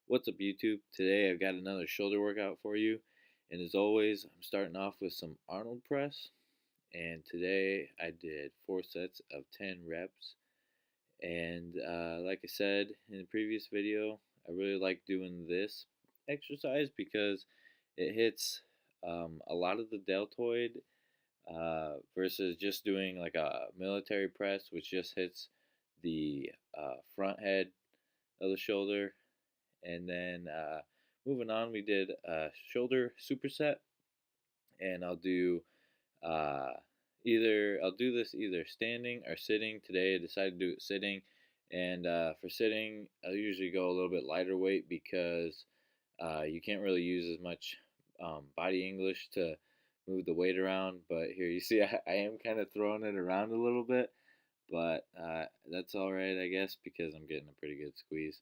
What's up, YouTube? Today I've got another shoulder workout for you, and as always, I'm starting off with some Arnold Press. And today I did 4 sets of 10 reps. And like I said in the previous video, I really like doing this exercise because it hits a lot of the deltoid versus just doing like a military press, which just hits the front head of the shoulder. And then moving on, we did a shoulder superset, and uh, I'll do this either standing or sitting. Today I decided to do it sitting, and for sitting, I'll usually go a little bit lighter weight because you can't really use as much body English to move the weight around. But here you see I am kind of throwing it around a little bit, but that's all right, I guess, because I'm getting a pretty good squeeze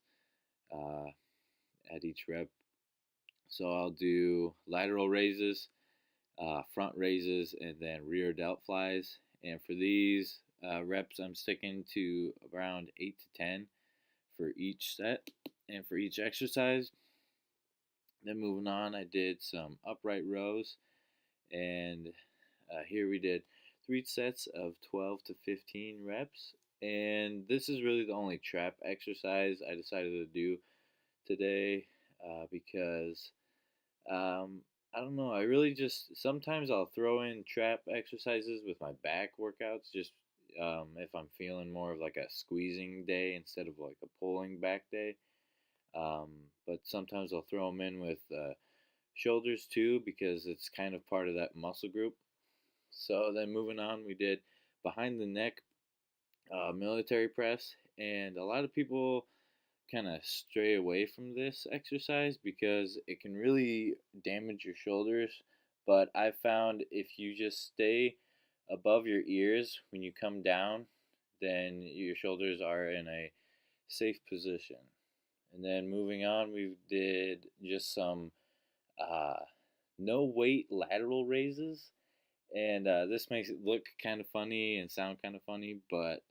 at each rep. So I'll do lateral raises, front raises, and then rear delt flies. And for these reps, I'm sticking to around 8 to 10 for each set and for each exercise. Then moving on, I did some upright rows, and here we did 3 sets of 12 to 15 reps. And this is really the only trap exercise I decided to do today because I don't know. I really just sometimes I'll throw in trap exercises with my back workouts just if I'm feeling more of like a squeezing day instead of like a pulling back day. But sometimes I'll throw them in with shoulders too because it's kind of part of that muscle group. So then moving on, we did behind the neck military press, and a lot of people kind of stray away from this exercise because it can really damage your shoulders. But I found if you just stay above your ears when you come down, then your shoulders are in a safe position. And then moving on, we did just some uh, no weight lateral raises. And this makes it look kind of funny and sound kind of funny, but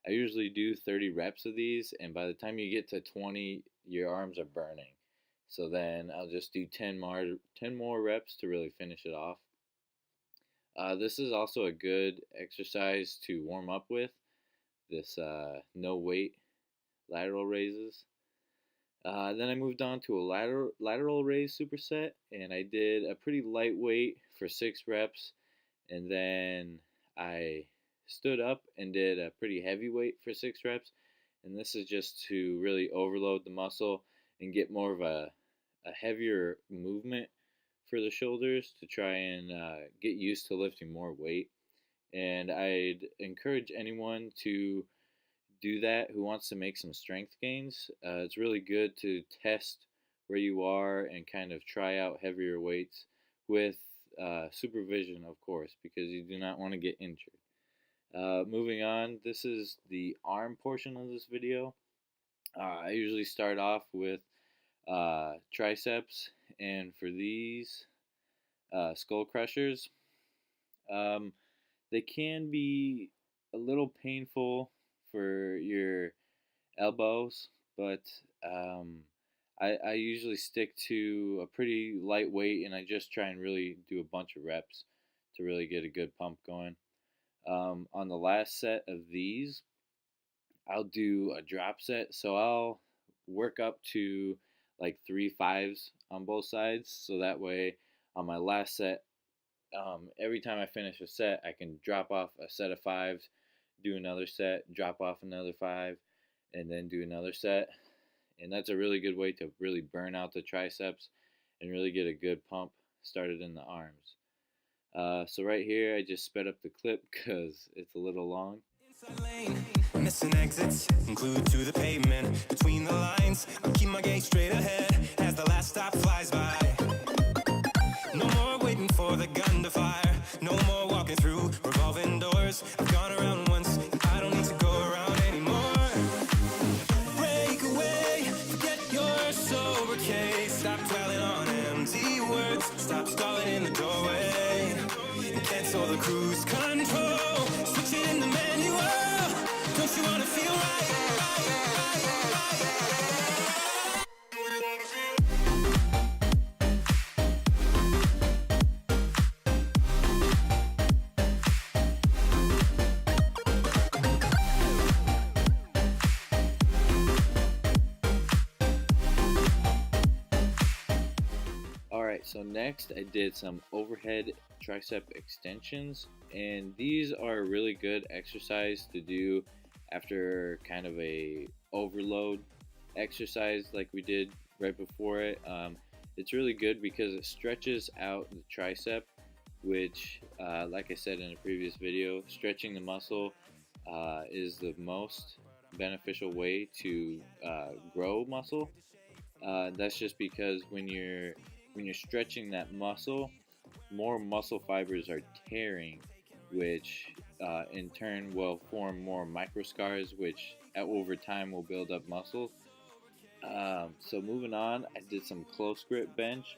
I usually do 30 reps of these, and by the time you get to 20, your arms are burning. So then I'll just do 10 more reps to really finish it off. This is also a good exercise to warm up with, this no weight lateral raises. Then I moved on to a lateral raise superset, and I did a pretty lightweight for 6 reps, and then I stood up and did a pretty heavy weight for 6 reps. And this is just to really overload the muscle and get more of a heavier movement for the shoulders to try and get used to lifting more weight. And I'd encourage anyone to do that who wants to make some strength gains. It's really good to test where you are and kind of try out heavier weights with supervision, of course, because you do not want to get injured. Moving on, this is the arm portion of this video. I usually start off with triceps, and for these skull crushers, they can be a little painful for your elbows, but I usually stick to a pretty light weight, and I just try and really do a bunch of reps to really get a good pump going. On the last set of these, I'll do a drop set. So I'll work up to like 3 5s on both sides. So that way, on my last set, every time I finish a set, I can drop off a set of 5s, do another set, drop off another 5, and then do another set. And that's a really good way to really burn out the triceps and really get a good pump started in the arms. So right here, I just sped up the clip because it's a little long. Inside lane, missing exits, glued to the pavement. Between the lines, I'll keep my gaze straight ahead as the last stop flies by. No more waiting for the gun to fire. No more walking through revolving doors. I've gone around once, and I don't need to go around anymore. Break away, forget your sober case. Stop dwelling on empty words. Stop stalling in the doorway. Cancel the cruise control. Switch it in the manual. Don't you wanna feel right? Alright, so next I did some overhead tricep extensions, and these are a really good exercise to do after kind of a overload exercise like we did right before it. It's really good because it stretches out the tricep, which, like I said in a previous video, stretching the muscle is the most beneficial way to grow muscle. That's just because when you're stretching that muscle, more muscle fibers are tearing, which in turn will form more microscars, which over time will build up muscle. So moving on, I did some close grip bench,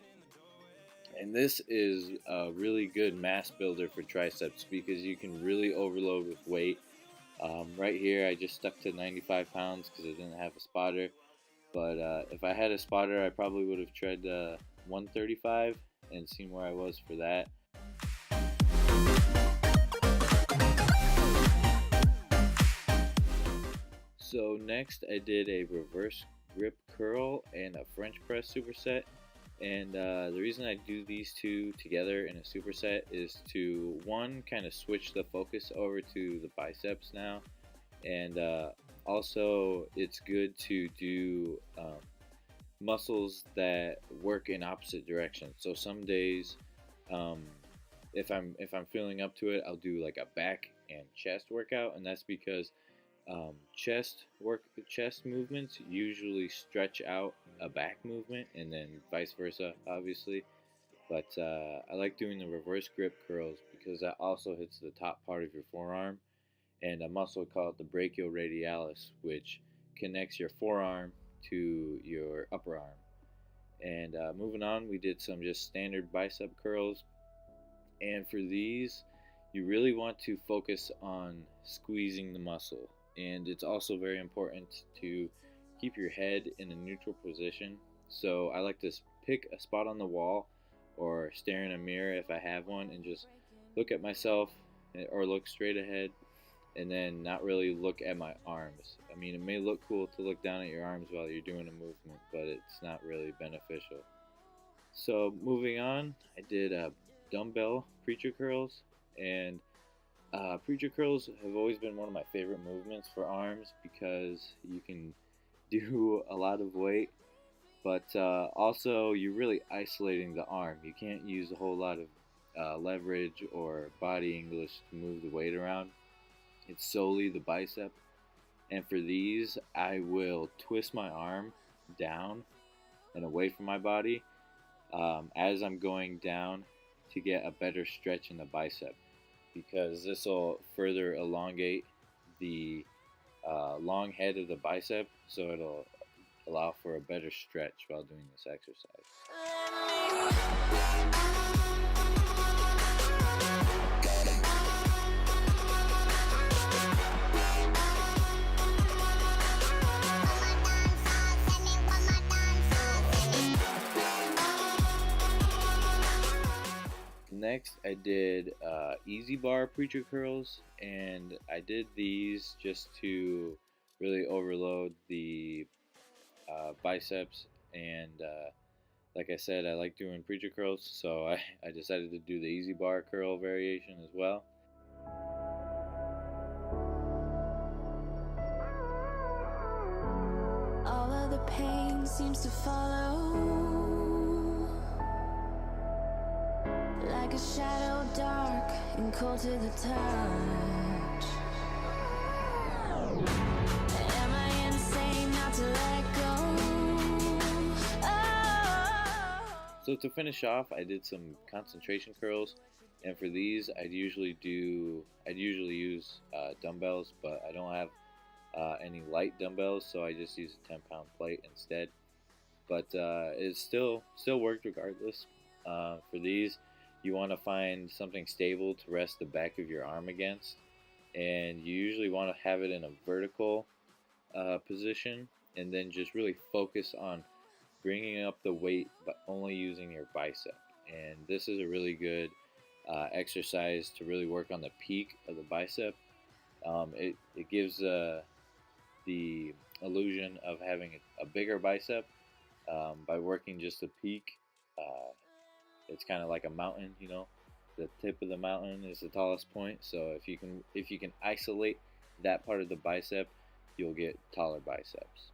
and this is a really good mass builder for triceps because you can really overload with weight. Right here, I just stuck to 95 pounds because I didn't have a spotter. But if I had a spotter, I probably would have tried 135 and seen where I was for that. So next, I did a reverse grip curl and a French press superset. And the reason I do these two together in a superset is to, one, kind of switch the focus over to the biceps now, and also it's good to do muscles that work in opposite directions. So some days, um, if I'm feeling up to it, I'll do like a back and chest workout, and that's because chest movements usually stretch out a back movement, and then vice versa, obviously. But I like doing the reverse grip curls because that also hits the top part of your forearm and a muscle called the brachioradialis, which connects your forearm to your upper arm. And moving on, we did some just standard bicep curls. And for these, you really want to focus on squeezing the muscle. And it's also very important to keep your head in a neutral position. So I like to pick a spot on the wall or stare in a mirror if I have one and just look at myself or look straight ahead and then not really look at my arms. I mean, it may look cool to look down at your arms while you're doing a movement, but it's not really beneficial. So moving on, I did dumbbell preacher curls, and preacher curls have always been one of my favorite movements for arms because you can do a lot of weight, but also you're really isolating the arm. You can't use a whole lot of leverage or body English to move the weight around. It's solely the bicep. And for these, I will twist my arm down and away from my body as I'm going down to get a better stretch in the bicep because this will further elongate the long head of the bicep, so it'll allow for a better stretch while doing this exercise. Next, I did easy bar preacher curls, and I did these just to really overload the biceps. And like I said, I like doing preacher curls, so I decided to do the easy bar curl variation as well. All of the pain seems to follow like a shadow, dark and cold to the touch. Am I insane not to let go? Oh. So to finish off, I did some concentration curls, and for these, I'd usually use dumbbells, but I don't have any light dumbbells, so I just use a 10-pound plate instead. But it still worked regardless. For these, you want to find something stable to rest the back of your arm against, and you usually want to have it in a vertical position, and then just really focus on bringing up the weight but only using your bicep. And this is a really good exercise to really work on the peak of the bicep. It gives the illusion of having a bigger bicep by working just the peak It's kind of like a mountain, you know. The tip of the mountain is the tallest point. So if you can isolate that part of the bicep, you'll get taller biceps.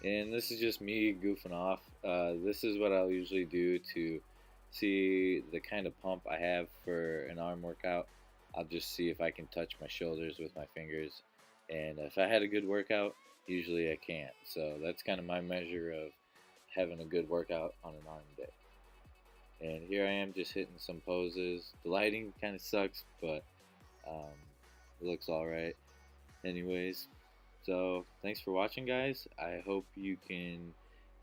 And this is just me goofing off. This is what I'll usually do to see the kind of pump I have for an arm workout. I'll just see if I can touch my shoulders with my fingers. And if I had a good workout, usually I can't. So that's kind of my measure of having a good workout on an arm day. And here I am just hitting some poses. The lighting kind of sucks, but um, it looks alright. Anyways, so thanks for watching, guys. I hope you can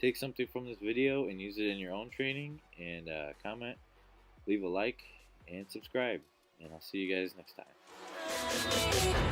take something from this video and use it in your own training. And comment, leave a like, and subscribe. And I'll see you guys next time.